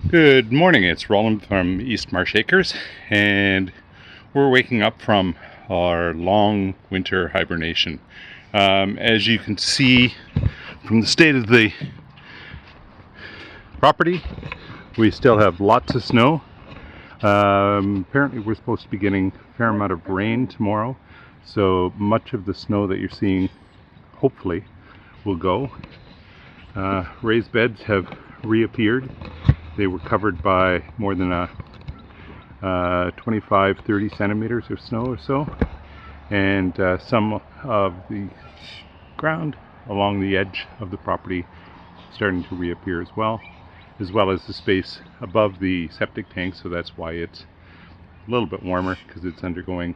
Good morning, it's Roland from East Marsh Acres, and we're waking up from our long winter hibernation. As you can see from the state of the property, we still have lots of snow. Apparently we're supposed to be getting a fair amount of rain tomorrow, so much of the snow that you're seeing hopefully will go. Raised beds have reappeared. They were covered by more than 25-30 centimeters of snow or so, and some of the ground along the edge of the property starting to reappear as well as the space above the septic tank, so that's why it's a little bit warmer, because it's undergoing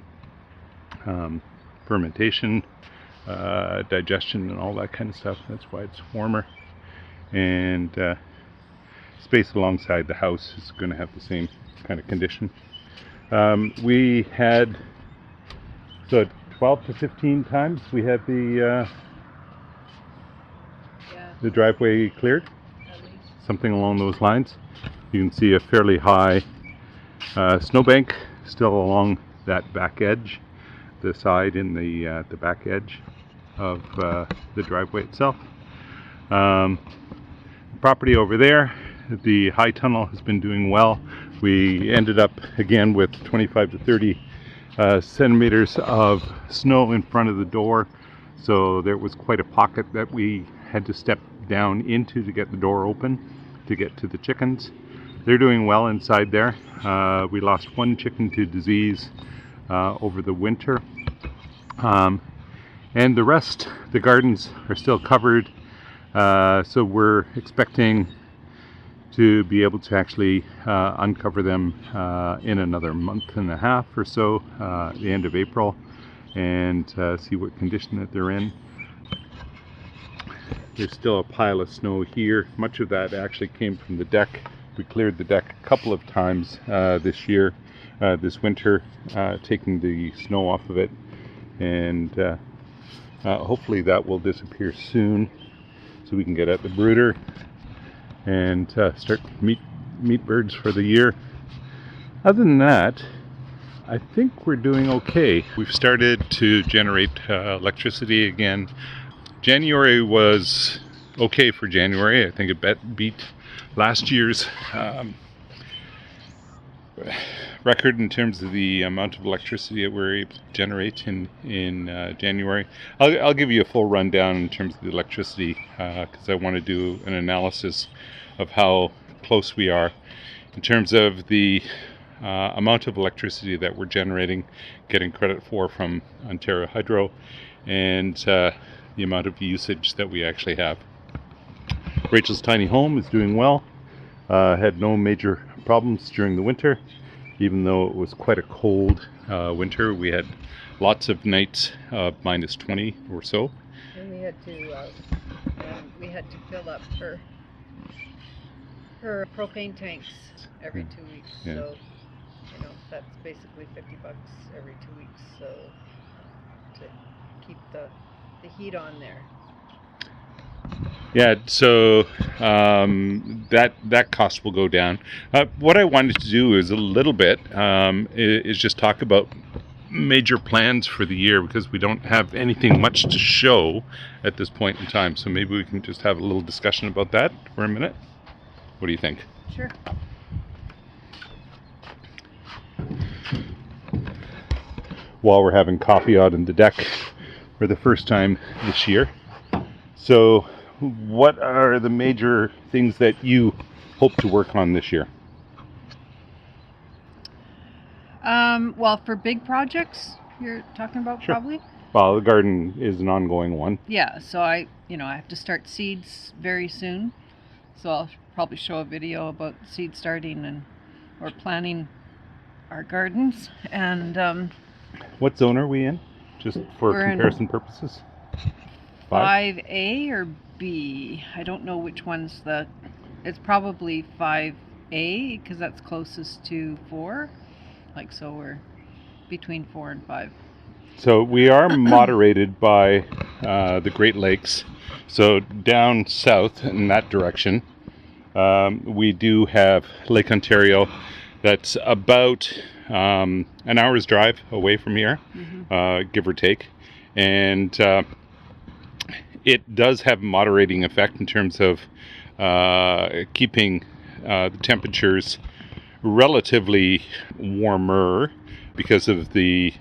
fermentation, digestion and all that kind of stuff. That's why it's warmer. And space alongside the house is going to have the same kind of condition. We had 12 to 15 times we had the driveway cleared, something along those lines. You can see a fairly high snowbank still along that back edge, the side and the back edge of the driveway itself. Property over there, the high tunnel has been doing well. We ended up again with 25 to 30 centimeters of snow in front of the door, so there was quite a pocket that we had to step down into to get the door open to get to the chickens. They're doing well inside there. We lost one chicken to disease over the winter, and the rest, the gardens are still covered, so we're expecting to be able to actually uncover them in another month and a half or so, the end of April, and see what condition that they're in. There's still a pile of snow here. Much of that actually came from the deck. We cleared the deck a couple of times this winter, taking the snow off of it, and hopefully that will disappear soon so we can get at the brooder and start meat birds for the year. Other than that, I think we're doing okay. We've started to generate electricity again. January was okay for January. I think it beat last year's record in terms of the amount of electricity that we're able to generate in January. I'll give you a full rundown in terms of the electricity, because I want to do an analysis of how close we are in terms of the amount of electricity that we're generating, getting credit for from Ontario Hydro, and the amount of usage that we actually have. Rachel's tiny home is doing well. Had no major problems during the winter, even though it was quite a cold winter. We had lots of nights of minus 20 or so. And we had to fill up her propane tanks every 2 weeks. Yeah. So, that's basically $50 every 2 weeks. So to keep the heat on there. Yeah, so that cost will go down. What I wanted to do is a little bit is just talk about major plans for the year, because we don't have anything much to show at this point in time. So maybe we can just have a little discussion about that for a minute. What do you think? Sure. While we're having coffee out on the deck for the first time this year. So what are the major things that you hope to work on this year? Well, for big projects you're talking about. Sure. Probably? Well, the garden is an ongoing one. Yeah, so I have to start seeds very soon. So I'll probably show a video about seed starting or planting our gardens. And what zone are we in? Just for comparison purposes. 5A or B. I don't know which one's it's probably 5A, because that's closest to 4. So we're between 4 and 5. So we are moderated by the Great Lakes. So down south in that direction, We do have Lake Ontario that's about an hour's drive away from here, give or take. And it does have a moderating effect in terms of keeping the temperatures relatively warmer because of the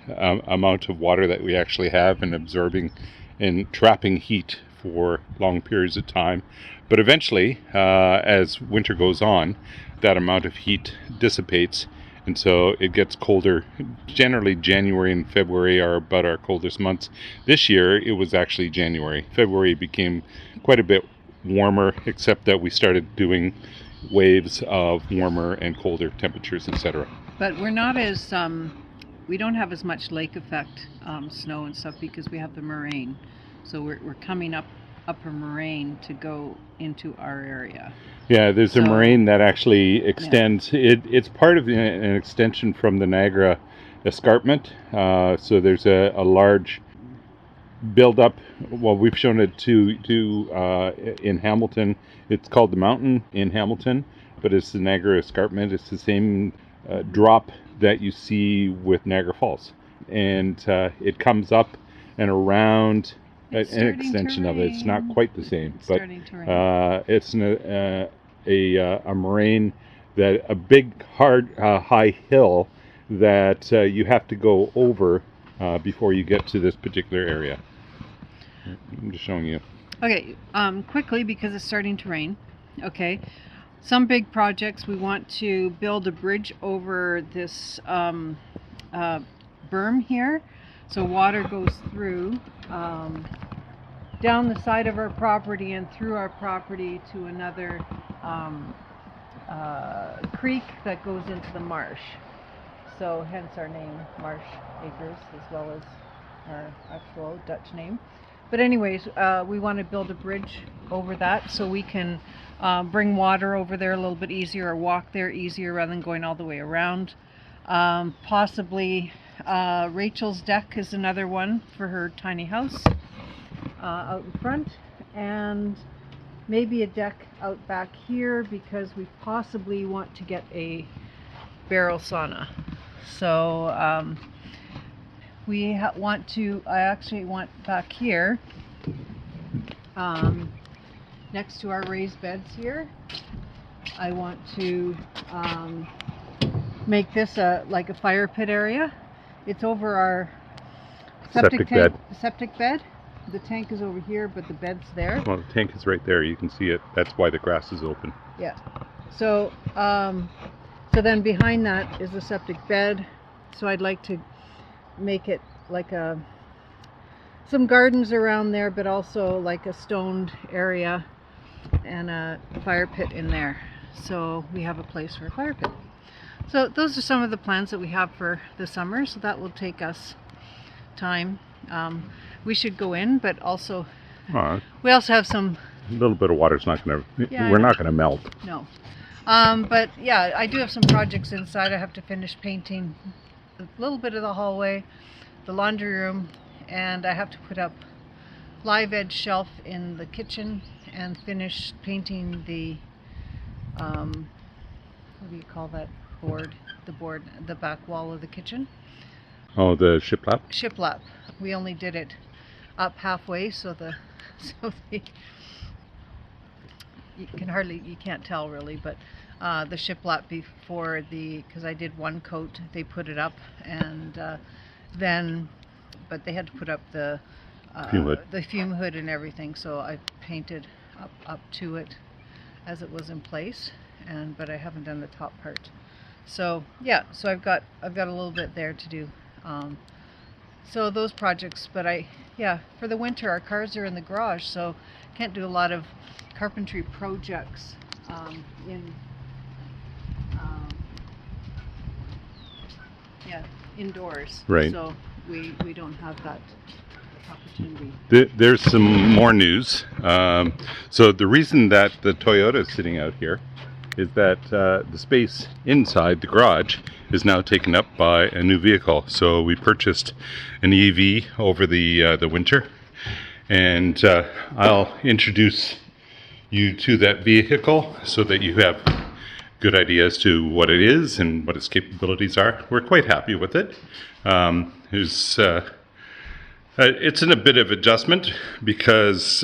amount of water that we actually have and absorbing and trapping heat for long periods of time. But eventually, as winter goes on, that amount of heat dissipates, and so it gets colder. Generally, January and February are about our coldest months. This year, it was actually January. February became quite a bit warmer, except that we started doing waves of warmer and colder temperatures, etc. But we're not as we don't have as much lake effect snow and stuff because we have the moraine. So we're coming up upper moraine to go into our area. Yeah, there's a moraine that actually extends. Yeah. It's part of an extension from the Niagara escarpment. So there's a large build-up. Well, we've shown it to in Hamilton. It's called the Mountain in Hamilton, but it's the Niagara escarpment. It's the same drop that you see with Niagara Falls, and it comes up and around. An extension of it. It's not quite the same, but it's a moraine, that a big hard high hill that you have to go over before you get to this particular area. I'm just showing you. Okay, quickly, because it's starting to rain. Okay, some big projects. We want to build a bridge over this berm here, so water goes through down the side of our property and through our property to another creek that goes into the marsh. So hence our name, Marsh Acres, as well as our actual Dutch name. But anyways, we want to build a bridge over that so we can bring water over there a little bit easier, or walk there easier rather than going all the way around. Possibly Rachel's deck is another one for her tiny house out in front, and maybe a deck out back here because we possibly want to get a barrel sauna. So I actually want back here next to our raised beds here, I want to make this like a fire pit area. It's over our septic bed. The tank is over here, but the bed's there. Well, the tank is right there. You can see it. That's why the grass is open. Yeah. So, so then behind that is the septic bed. So I'd like to make it like some gardens around there, but also like a stoned area and a fire pit in there. So we have a place for a fire pit. So those are some of the plans that we have for the summer. So that will take us time. We should go in, but also we also have some. A little bit of water's not going to. Yeah, we're not going to melt. No, but yeah, I do have some projects inside. I have to finish painting a little bit of the hallway, the laundry room, and I have to put up live edge shelf in the kitchen and finish painting the what do you call that board? The back wall of the kitchen. Oh, the shiplap? Shiplap. We only did it up halfway, so you can't tell really, but the shiplap before because I did one coat, they put it up, and but they had to put up the fume hood and everything, so I painted up to it as it was in place, but I haven't done the top part. So yeah, so I've got a little bit there to do. So those projects, but for the winter our cars are in the garage, so can't do a lot of carpentry projects indoors. Right. So we don't have that opportunity. There's some more news. So the reason that the Toyota is sitting out here is that the space inside the garage is now taken up by a new vehicle. So we purchased an EV over the winter, and I'll introduce you to that vehicle so that you have good idea as to what it is and what its capabilities are. We're quite happy with it. It's in a bit of adjustment because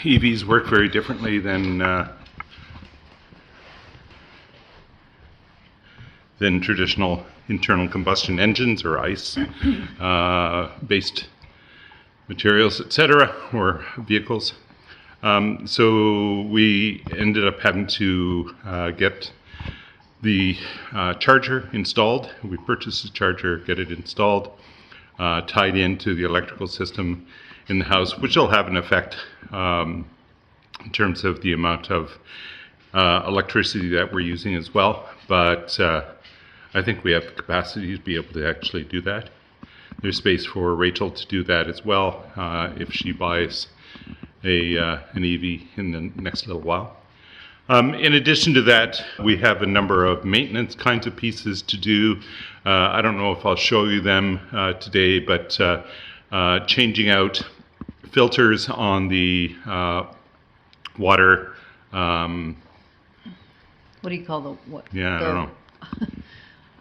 EVs work very differently than traditional internal combustion engines or ICE based materials, etc., or vehicles. So we ended up having to get the charger installed. We purchased the charger, get it installed, tied into the electrical system in the house, which will have an effect in terms of the amount of electricity that we're using as well. But I think we have the capacity to be able to actually do that. There's space for Rachel to do that as well if she buys an EV in the next little while. In addition to that, we have a number of maintenance kinds of pieces to do. I don't know if I'll show you them today, but changing out filters on the water. What do you call the what? Yeah, I don't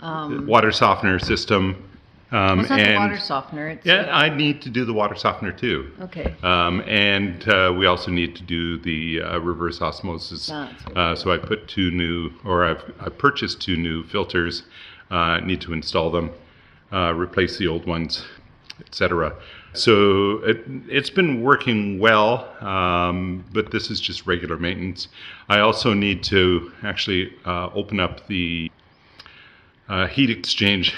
know. Water softener system. It's not the water softener. It's I need to do the water softener too. Okay. And we also need to do the reverse osmosis. So I put I've purchased 2 new filters. Need to install them, replace the old ones, etc. So it's been working well, but this is just regular maintenance. I also need to actually open up the heat exchange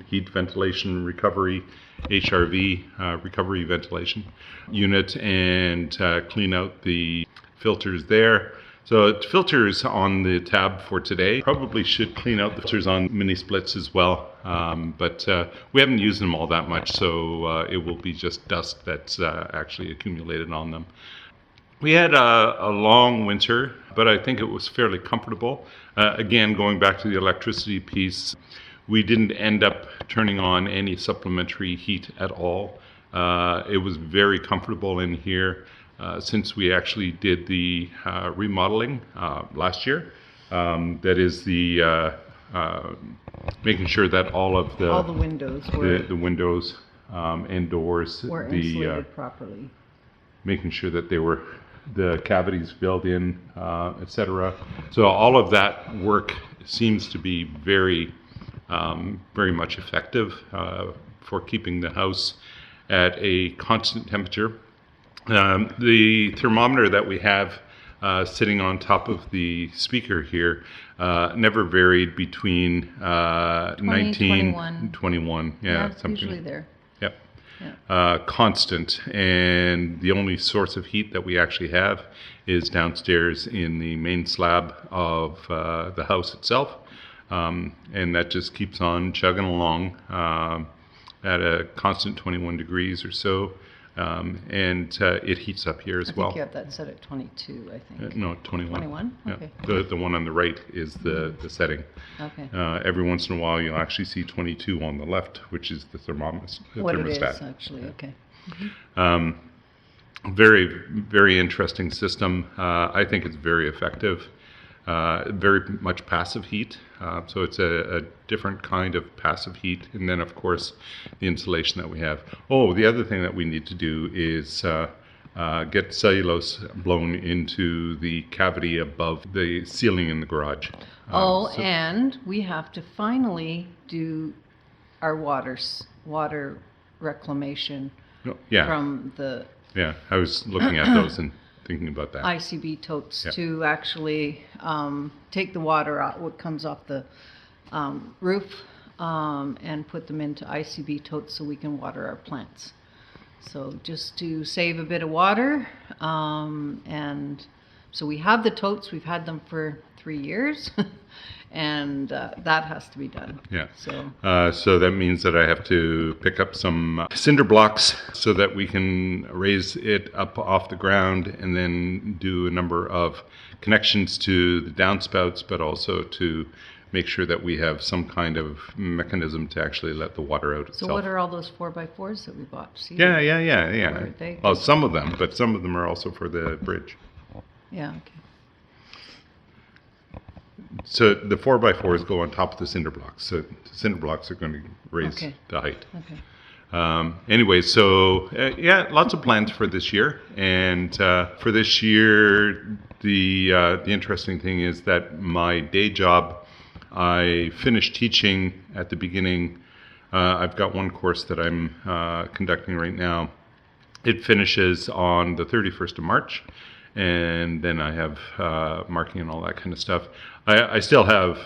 heat ventilation recovery, HRV, recovery ventilation unit, and clean out the filters there. So filters on the tab for today. Probably should clean out the filters on mini splits as well, but we haven't used them all that much, so it will be just dust that's actually accumulated on them. We had a long winter, but I think it was fairly comfortable. Again, going back to the electricity piece, we didn't end up turning on any supplementary heat at all. It was very comfortable in here since we actually did the remodeling last year. That is the making sure that all the windows the windows and doors were insulated properly. Making sure that the cavities filled in, etc. So all of that work seems to be very much effective for keeping the house at a constant temperature. The thermometer that we have sitting on top of the speaker here never varied between 19 and 21. Yeah, something. Usually there. Yep. Yeah. Constant, and the only source of heat that we actually have is downstairs in the main slab of the house itself, and that just keeps on chugging along at a constant 21 degrees or so, and it heats up here as well. I think you have that set at 22, I think. No, 21. 21? Okay. Yeah. The one on the right is the setting. Okay. Every once in a while you'll actually see 22 on the left, which is the thermostat. What it is, actually, yeah. Okay. Very, very interesting system. I think it's very effective. Very much passive heat. So it's a different kind of passive heat. And then, of course, the insulation that we have. Oh, the other thing that we need to do is get cellulose blown into the cavity above the ceiling in the garage. And we have to finally do our water reclamation from the... Yeah, I was looking at those and thinking about that. ICB totes to actually take the water out, what comes off the roof, and put them into ICB totes so we can water our plants. So just to save a bit of water, and so we have the totes. We've had them for 3 years, and that has to be done. Yeah. So that means that I have to pick up some cinder blocks so that we can raise it up off the ground, and then do a number of connections to the downspouts, but also to make sure that we have some kind of mechanism to actually let the water out itself. So what are all those 4x4s that we bought? Yeah. Where are they? Well, some of them, but some of them are also for the bridge. Yeah, okay. So the 4x4s go on top of the cinder blocks. So the cinder blocks are going to raise the height. Okay. Anyway, so yeah, lots of plans for this year. And for this year, the interesting thing is that my day job, I finished teaching at the beginning. I've got one course that I'm conducting right now. It finishes on the 31st of March. And then I have marking and all that kind of stuff. I still have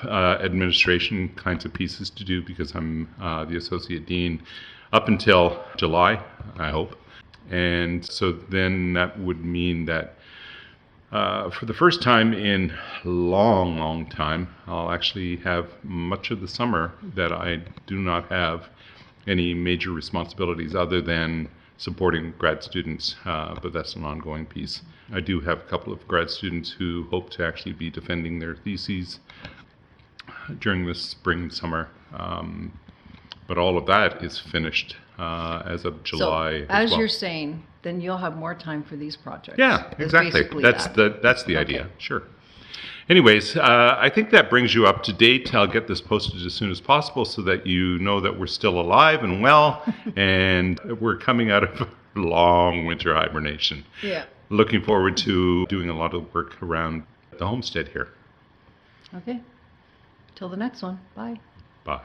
administration kinds of pieces to do because I'm the associate dean up until July, I hope. And so then that would mean that for the first time in long time, I'll actually have much of the summer that I do not have any major responsibilities other than supporting grad students, but that's an ongoing piece. I do have a couple of grad students who hope to actually be defending their theses during this spring and summer. But all of that is finished as of July. So, as you're saying, then you'll have more time for these projects. Yeah, exactly. That's the idea. Sure. Anyways, I think that brings you up to date. I'll get this posted as soon as possible so that you know that we're still alive and well, and we're coming out of a long winter hibernation. Yeah. Looking forward to doing a lot of work around the homestead here. Okay. Till the next one. Bye. Bye.